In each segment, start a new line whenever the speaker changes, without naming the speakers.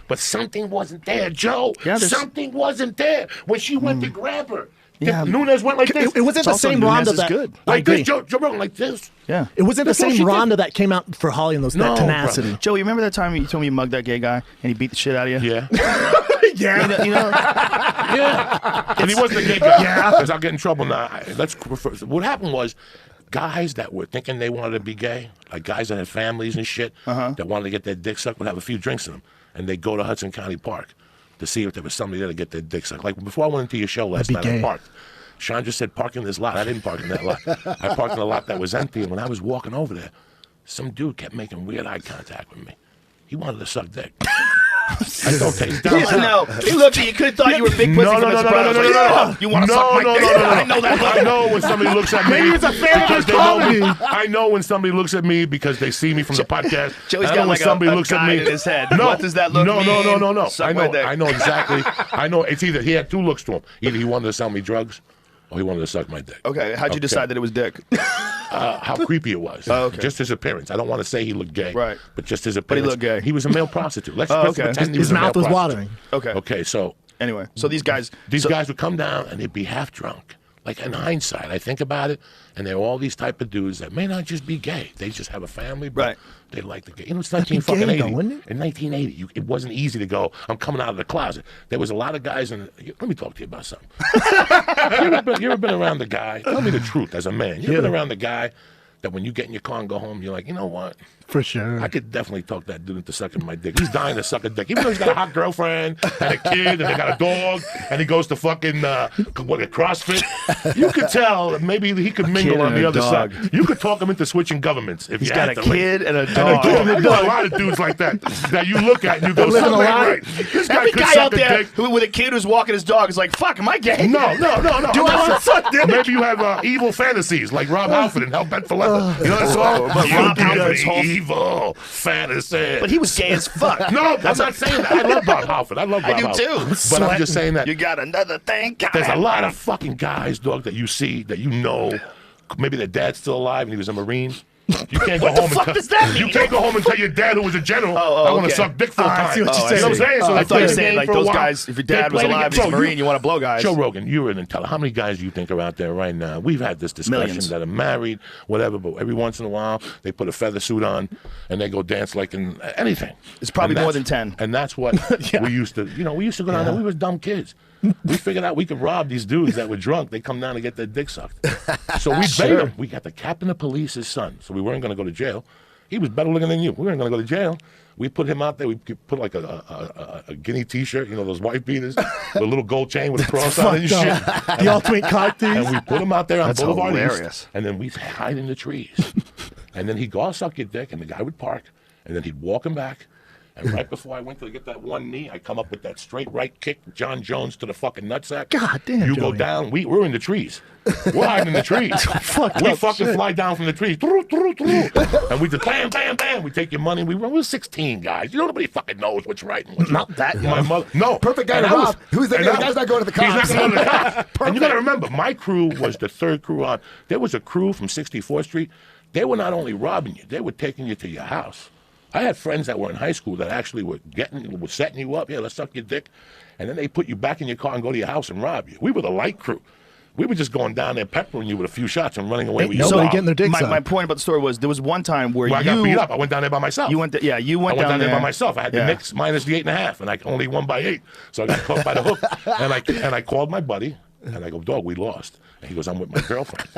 but something wasn't there, Joe.
Yeah,
something wasn't there when she went to grab her.
Yeah.
Nunez went like this.
It wasn't the same Ronda that
good.
Like this, Joe Rogan, like this.
Yeah.
It wasn't the same Ronda that came out for Holly and that tenacity.
Bro. Joe, you remember that time you told me you mugged that gay guy and he beat the shit out of you?
Yeah.
Yeah.
You know?
Yeah. And he wasn't a gay guy. Yeah. Because I'll get in trouble now. What happened was, guys that were thinking they wanted to be gay, like guys that had families and shit, that wanted to get their dick sucked, would have a few drinks in them, and they'd go to Hudson County Park to see if there was somebody there to get their dick sucked. Like before I went into your show last night, I parked. Sean just said, park in this lot. I didn't park in that lot. I parked in a lot that was empty, and when I was walking over there, some dude kept making weird eye contact with me. He wanted to suck dick. I thought, okay,
no, he looked at you. Could have thought you were big pussy. No. You want to suck my dick? I know that.
I know when somebody looks at me.
Maybe it's a fan of his comedy.
I know when somebody looks at me because they see me from the podcast.
Joey's got like a guide in his head.
No,
what does that look mean?
No. I
I
know exactly. I know it's either he had two looks to him. Either he wanted to sell me drugs, or he wanted to suck my dick.
Okay, how'd you decide that it was dick?
How creepy it was.
Oh, okay.
Just his appearance. I don't want to say he looked gay.
Right.
But just his appearance.
But he looked gay.
He was a male prostitute. Let's pretend
His mouth was watering.
Okay.
Okay, so.
Anyway, so these guys.
These guys would come down and they'd be half drunk. Like in hindsight, I think about it, and they're all these type of dudes that may not just be gay. They just have a family, but they like the gay. You know, it's 1980. In 1980, it wasn't easy to go, I'm coming out of the closet. There was a lot of guys, and let me talk to you about something. you ever been around the guy? Tell me the truth as a man. You ever been around the guy that when you get in your car and go home, you're like, you know what?
For sure.
I could definitely talk that dude into sucking my dick. He's dying to suck a dick. Even though he's got a hot girlfriend and a kid and they got a dog and he goes to fucking CrossFit. You could tell that maybe he could mingle on the other side. You could talk him into switching governments if
he's
you
got
had
a
to.
Kid and a dog.
I know a lot of dudes like that you look at and you go, something right. This guy
Every
could
guy
suck
out
a
there
dick.
with a kid who's walking his dog is like, fuck, am I gay?
No.
Do I want to suck dick?
Maybe you have evil fantasies like Rob Halford and Hell Bent for Leather. You know that song?
But Rob Halford's whole
evil fantasy.
But he was gay as fuck.
No, I'm not saying that. I love Bob Halford. I love Bob Halford.
I do too.
But I'm just saying that
you got another thing.
There's a lot of fucking guys, dog, that you see that you know. Maybe their dad's still alive and he was a Marine. You can't go home and tell you can't go home and tell your dad who was a general I want to suck dick full time.
I see what you're saying.
You know what I'm saying? So
I thought you were saying like those guys. If your dad was alive, he's a Marine. You want to blow guys.
Joe Rogan, you're an intelligent. How many guys do you think are out there right now? We've had this discussion
Millions.
that are married, whatever. But every once in a while, they put a feather suit on and they go dance like in anything.
It's probably more than 10.
And that's what we used to. You know, we used to go down there. We were dumb kids. We figured out we could rob these dudes that were drunk. They come down to get their dick sucked. So we bait them. We got the captain of police's son, so we weren't going to go to jail. He was better looking than you. We weren't going to go to jail. We put him out there. We put like a Guinea T-shirt, you know, those white beaters, with a little gold chain with a cross on it and shit.
The ultimate cocktail.
And we put him out there on Boulevard
hilarious.
East, and then we'd hide in the trees. And then he'd go, I'll suck your dick, and the guy would park, and then he'd walk him back. And right before I went to get that one knee, I come up with that straight right kick, John Jones to the fucking nutsack.
God damn,
you
Joey.
Go down. We're in the trees. We're hiding in the trees. We fucking fly down from the trees. And we just bam, bam, bam. We take your money. We run. We're 16 guys. You know, nobody fucking knows what's right and what's
Not
wrong.
that
My
young.
mother. No.
Perfect guy to rob. Who's the guy's not going to the cops?
He's not going to the cops. And you got to remember, my crew was the third crew on. There was a crew from 64th Street. They were not only robbing you, they were taking you to your house. I had friends that were in high school that actually were setting you up. Yeah, let's suck your dick. And then they put you back in your car and go to your house and rob you. We were the light crew. We were just going down there peppering you with a few shots and running away with you.
Nobody getting their dicks
my point about the story was there was one time where
I got beat up. I went down there by myself.
You went down
there by myself. I had the Knicks minus the 8.5, and I only won by 8. So I got caught by the hook. And I called my buddy, and I go, dog, we lost. And he goes, I'm with my girlfriend.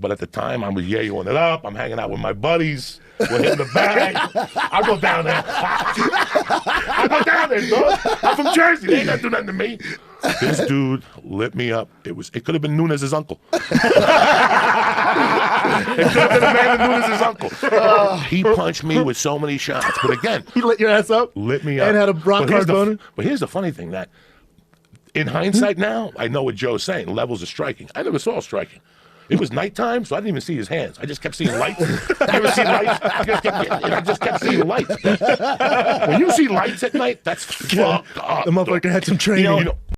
But at the time, I was yayoing it up. I'm hanging out with my buddies. We're hitting the bag. I go down there. I go down there, dog. I'm from Jersey. They ain't gonna do nothing to me. This dude lit me up. It could have been Nunez's uncle. It could have been Amanda Nunez's uncle. He punched me with so many shots. But again,
He lit your ass up?
Lit me up.
And had a rock hard boner?
But here's the funny thing, that in hindsight now, I know what Joe's saying. Levels of striking. I never saw striking. It was nighttime, so I didn't even see his hands. I just kept seeing lights. You ever see lights? I just kept seeing lights. When you see lights at night, that's fucked up.
The motherfucker had some training.
You know,